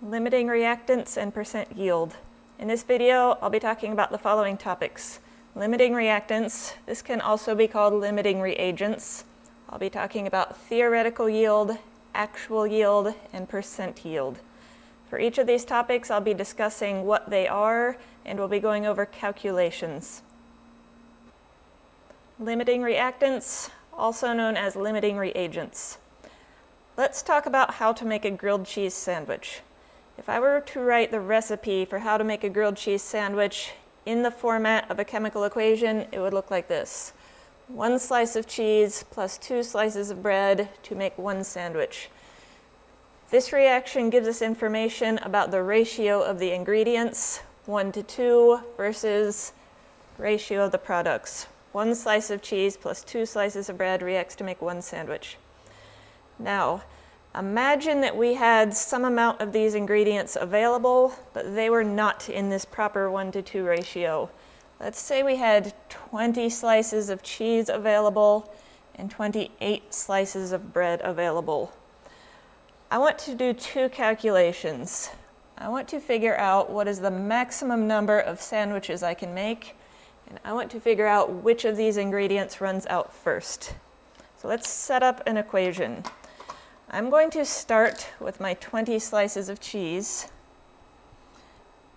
limiting reactants and percent yield. In this video, I'll be talking about the following topics. Limiting reactants, this can also be called limiting reagents. I'll be talking about theoretical yield, actual yield, and percent yield. For each of these topics, I'll be discussing what they are, and we'll be going over calculations. Limiting reactants, also known as limiting reagents. Let's talk about how to make a grilled cheese sandwich. If I were to write the recipe for how to make a grilled cheese sandwich in the format of a chemical equation, it would look like this. 1 slice of cheese plus 2 slices of bread to make 1 sandwich. This reaction gives us information about the ratio of the ingredients, 1 to 2, versus ratio of the products. 1 slice of cheese plus 2 slices of bread reacts to make 1 sandwich. Now, imagine that we had some amount of these ingredients available, but they were not in this proper 1 to 2 ratio. Let's say we had 20 slices of cheese available and 28 slices of bread available. I want to do 2 calculations. I want to figure out what is the maximum number of sandwiches I can make, and I want to figure out which of these ingredients runs out first. So let's set up an equation. I'm going to start with my 20 slices of cheese,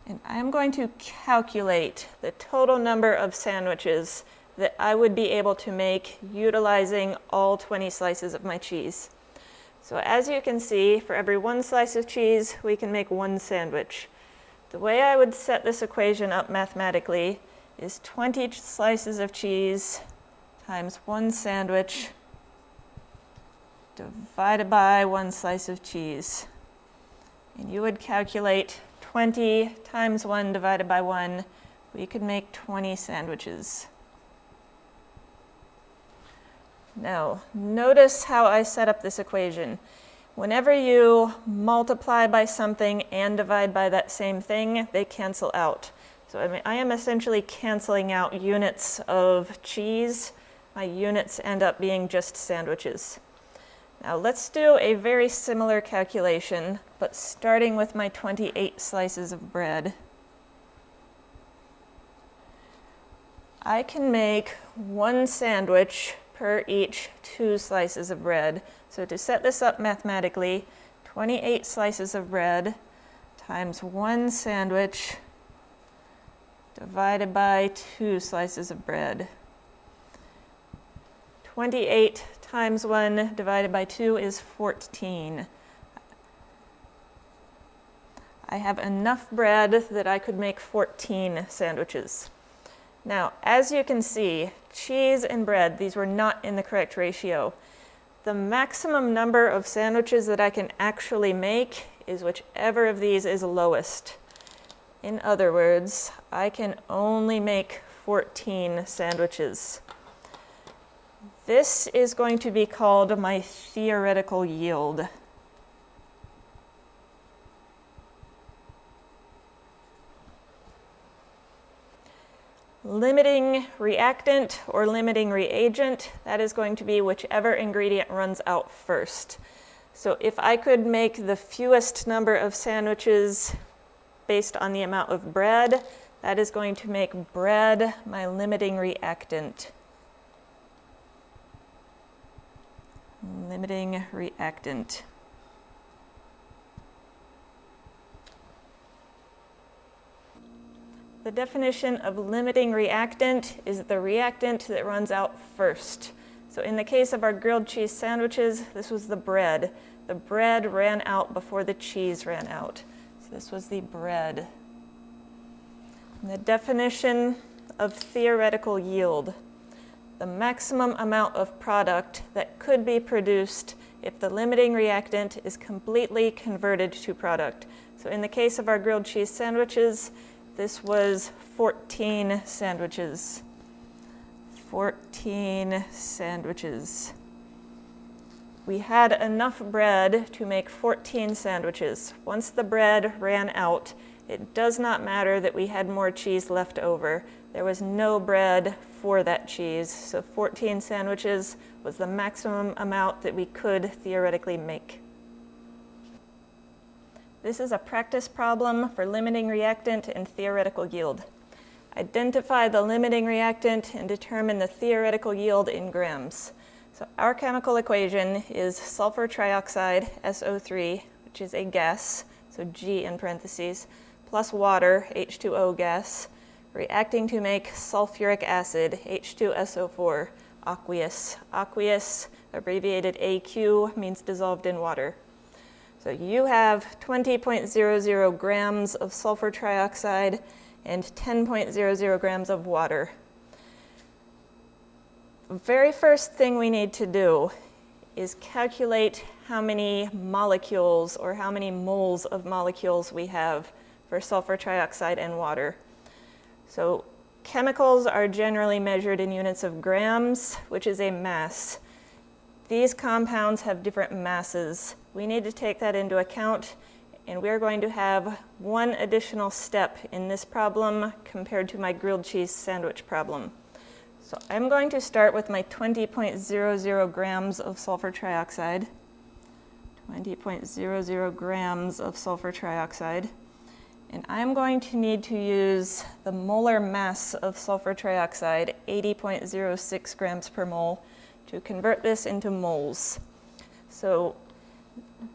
and I'm going to calculate the total number of sandwiches that I would be able to make utilizing all 20 slices of my cheese. So as you can see, for every 1 slice of cheese, we can make 1 sandwich. The way I would set this equation up mathematically is 20 slices of cheese times 1 sandwich divided by 1 slice of cheese. And you would calculate 20 times 1 divided by 1. We could make 20 sandwiches. Now, notice how I set up this equation. Whenever you multiply by something and divide by that same thing, they cancel out. So I am essentially canceling out units of cheese. My units end up being just sandwiches. Now let's do a very similar calculation, but starting with my 28 slices of bread. I can make 1 sandwich per each 2 slices of bread. So to set this up mathematically, 28 slices of bread times 1 sandwich divided by 2 slices of bread. 28 times 1 divided by 2 is 14. I have enough bread that I could make 14 sandwiches. Now, as you can see, cheese and bread, these were not in the correct ratio. The maximum number of sandwiches that I can actually make is whichever of these is lowest. In other words, I can only make 14 sandwiches. This is going to be called my theoretical yield. Limiting reactant or limiting reagent, that is going to be whichever ingredient runs out first. So if I could make the fewest number of sandwiches based on the amount of bread, that is going to make bread my limiting reactant. Limiting reactant. The definition of limiting reactant is the reactant that runs out first. So in the case of our grilled cheese sandwiches, this was the bread. The bread ran out before the cheese ran out. So this was the bread. And the definition of theoretical yield: the maximum amount of product that could be produced if the limiting reactant is completely converted to product. So in the case of our grilled cheese sandwiches, this was 14 sandwiches. 14 sandwiches. We had enough bread to make 14 sandwiches. Once the bread ran out, it does not matter that we had more cheese left over. There was no bread for that cheese, so 14 sandwiches was the maximum amount that we could theoretically make. This is a practice problem for limiting reactant and theoretical yield. Identify the limiting reactant and determine the theoretical yield in grams. So our chemical equation is sulfur trioxide, SO3, which is a gas, so G in parentheses, plus water, H2O gas, reacting to make sulfuric acid, H2SO4, aqueous. Aqueous, abbreviated AQ, means dissolved in water. So you have 20.00 grams of sulfur trioxide and 10.00 grams of water. The very first thing we need to do is calculate how many molecules or how many moles of molecules we have for sulfur trioxide and water. So chemicals are generally measured in units of grams, which is a mass. These compounds have different masses. We need to take that into account, and we're going to have one additional step in this problem compared to my grilled cheese sandwich problem. So I'm going to start with my 20.00 grams of sulfur trioxide. 20.00 grams of sulfur trioxide. And I'm going to need to use the molar mass of sulfur trioxide, 80.06 grams per mole, to convert this into moles. So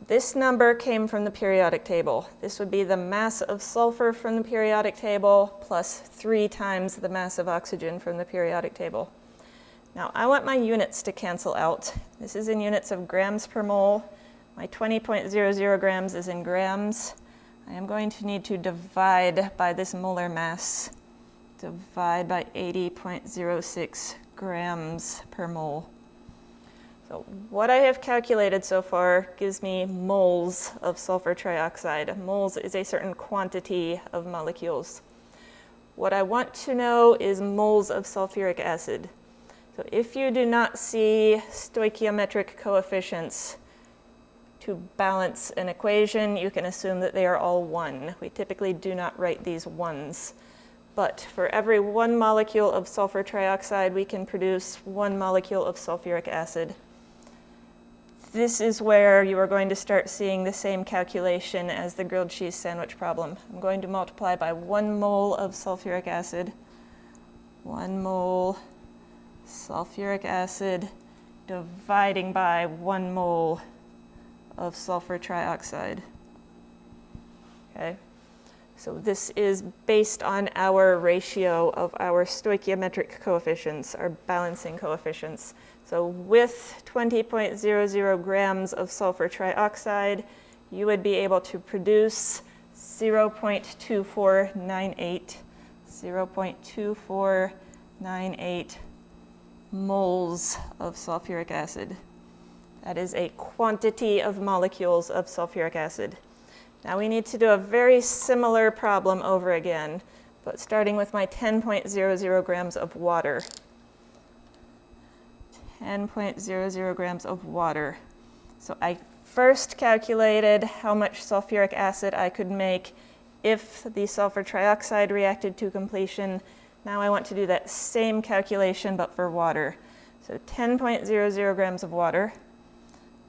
this number came from the periodic table. This would be the mass of sulfur from the periodic table plus 3 times the mass of oxygen from the periodic table. Now I want my units to cancel out. This is in units of grams per mole. My 20.00 grams is in grams. I am going to need to divide by this molar mass. Divide by 80.06 grams per mole. So what I have calculated so far gives me moles of sulfur trioxide. Moles is a certain quantity of molecules. What I want to know is moles of sulfuric acid. So if you do not see stoichiometric coefficients to balance an equation, you can assume that they are all 1. We typically do not write these ones. But for every 1 molecule of sulfur trioxide, we can produce 1 molecule of sulfuric acid. This is where you are going to start seeing the same calculation as the grilled cheese sandwich problem. I'm going to multiply by 1 mole of sulfuric acid. 1 mole sulfuric acid dividing by 1 mole of sulfur trioxide. Okay, so this is based on our ratio of our stoichiometric coefficients, our balancing coefficients. So with 20.00 grams of sulfur trioxide, you would be able to produce 0.2498 moles of sulfuric acid. That is a quantity of molecules of sulfuric acid. Now we need to do a very similar problem over again, but starting with my 10.00 grams of water. 10.00 grams of water. So I first calculated how much sulfuric acid I could make if the sulfur trioxide reacted to completion. Now I want to do that same calculation but for water. So 10.00 grams of water.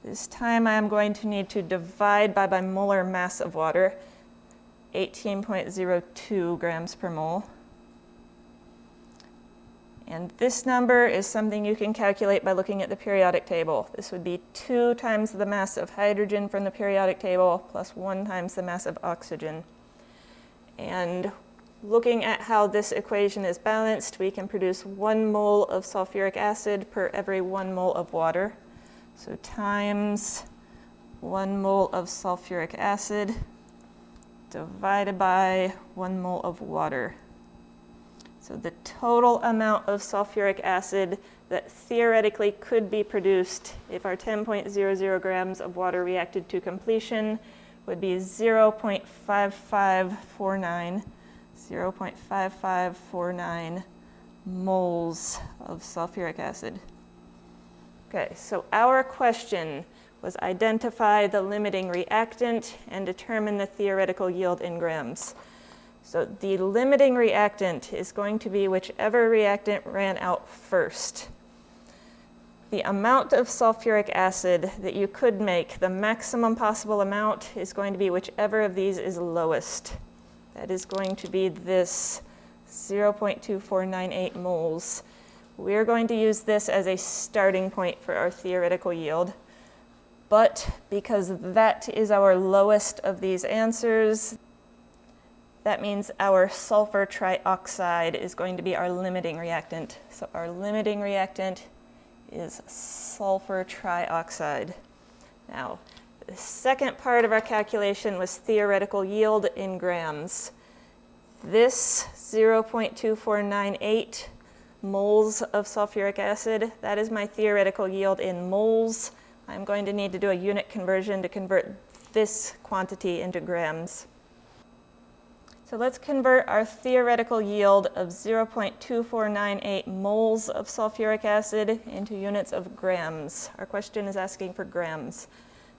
This time I am going to need to divide by my molar mass of water, 18.02 grams per mole. And this number is something you can calculate by looking at the periodic table. This would be 2 times the mass of hydrogen from the periodic table plus 1 times the mass of oxygen. And looking at how this equation is balanced, we can produce 1 mole of sulfuric acid per every 1 mole of water. So times 1 mole of sulfuric acid divided by 1 mole of water. So the total amount of sulfuric acid that theoretically could be produced if our 10.00 grams of water reacted to completion would be 0.5549 moles of sulfuric acid. Okay, so our question was identify the limiting reactant and determine the theoretical yield in grams. So the limiting reactant is going to be whichever reactant ran out first. the amount of sulfuric acid that you could make, the maximum possible amount, is going to be whichever of these is lowest. That is going to be this 0.2498 moles. We're going to use this as a starting point for our theoretical yield. But because that is our lowest of these answers, that means our sulfur trioxide is going to be our limiting reactant. So our limiting reactant is sulfur trioxide. Now, the second part of our calculation was theoretical yield in grams. This 0.2498 moles of sulfuric acid, that is my theoretical yield in moles. I'm going to need to do a unit conversion to convert this quantity into grams. So let's convert our theoretical yield of 0.2498 moles of sulfuric acid into units of grams. Our question is asking for grams.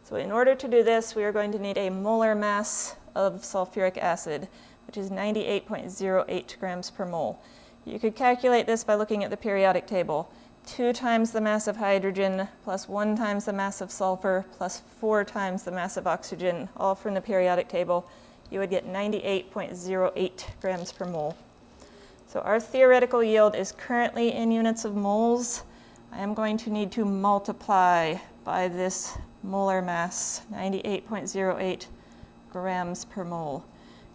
So in order to do this, we are going to need a molar mass of sulfuric acid, which is 98.08 grams per mole. You could calculate this by looking at the periodic table. 2 times the mass of hydrogen plus 1 times the mass of sulfur plus 4 times the mass of oxygen, all from the periodic table. You would get 98.08 grams per mole. So our theoretical yield is currently in units of moles. I am going to need to multiply by this molar mass, 98.08 grams per mole.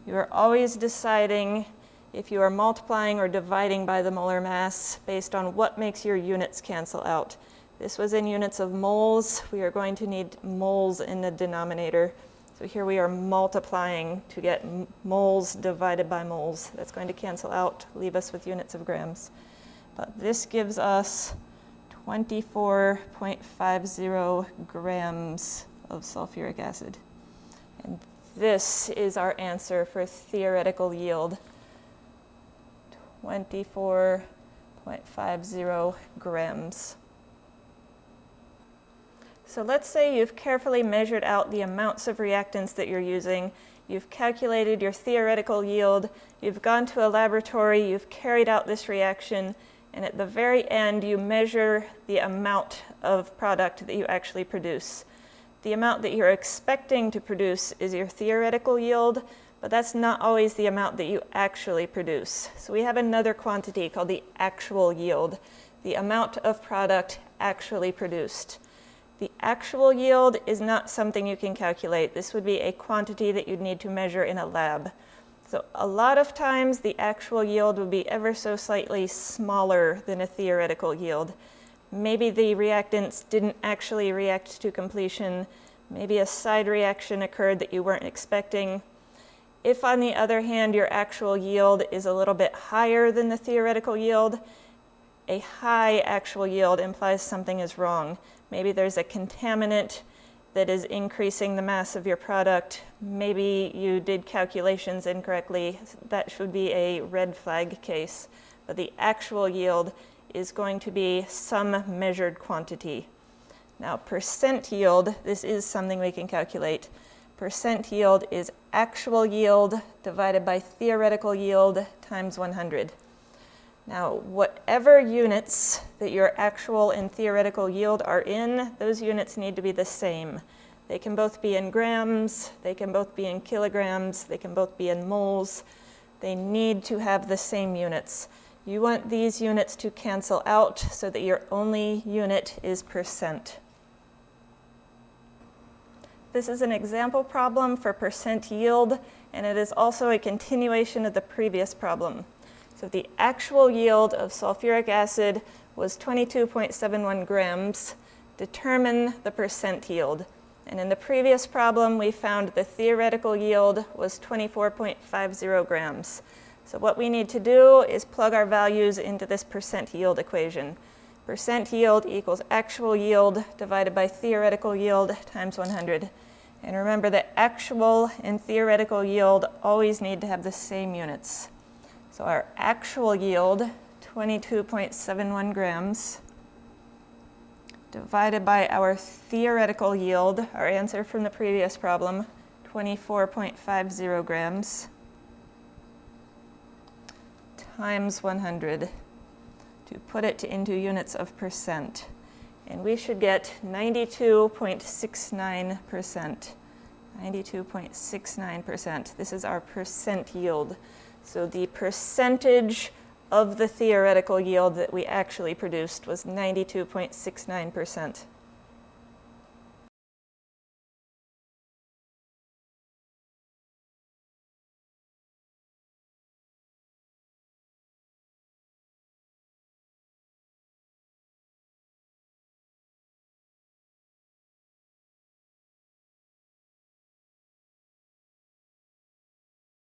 You are always deciding if you are multiplying or dividing by the molar mass based on what makes your units cancel out. This was in units of moles. We are going to need moles in the denominator. So here we are multiplying to get moles divided by moles. That's going to cancel out, leave us with units of grams. But this gives us 24.50 grams of sulfuric acid. And this is our answer for theoretical yield. 24.50 grams. So let's say you've carefully measured out the amounts of reactants that you're using. You've calculated your theoretical yield. You've gone to a laboratory. You've carried out this reaction. And at the very end, you measure the amount of product that you actually produce. The amount that you're expecting to produce is your theoretical yield, but that's not always the amount that you actually produce. So we have another quantity called the actual yield, the amount of product actually produced. The actual yield is not something you can calculate. This would be a quantity that you'd need to measure in a lab. So a lot of times the actual yield would be ever so slightly smaller than a theoretical yield. Maybe the reactants didn't actually react to completion. Maybe a side reaction occurred that you weren't expecting. If, on the other hand, your actual yield is a little bit higher than the theoretical yield, a high actual yield implies something is wrong. Maybe there's a contaminant that is increasing the mass of your product. Maybe you did calculations incorrectly. That should be a red flag case. But the actual yield is going to be some measured quantity. Now, percent yield, this is something we can calculate. Percent yield is actual yield divided by theoretical yield times 100. Now, whatever units that your actual and theoretical yield are in, those units need to be the same. They can both be in grams, they can both be in kilograms, they can both be in moles. They need to have the same units. You want these units to cancel out so that your only unit is percent. This is an example problem for percent yield, and it is also a continuation of the previous problem. So the actual yield of sulfuric acid was 22.71 grams. Determine the percent yield. And in the previous problem, we found the theoretical yield was 24.50 grams. So what we need to do is plug our values into this percent yield equation. Percent yield equals actual yield divided by theoretical yield times 100. And remember that actual and theoretical yield always need to have the same units. So our actual yield, 22.71 grams, divided by our theoretical yield, our answer from the previous problem, 24.50 grams, times 100, to put it into units of percent. And we should get 92.69%. 92.69%. This is our percent yield. So the percentage of the theoretical yield that we actually produced was 92.69%.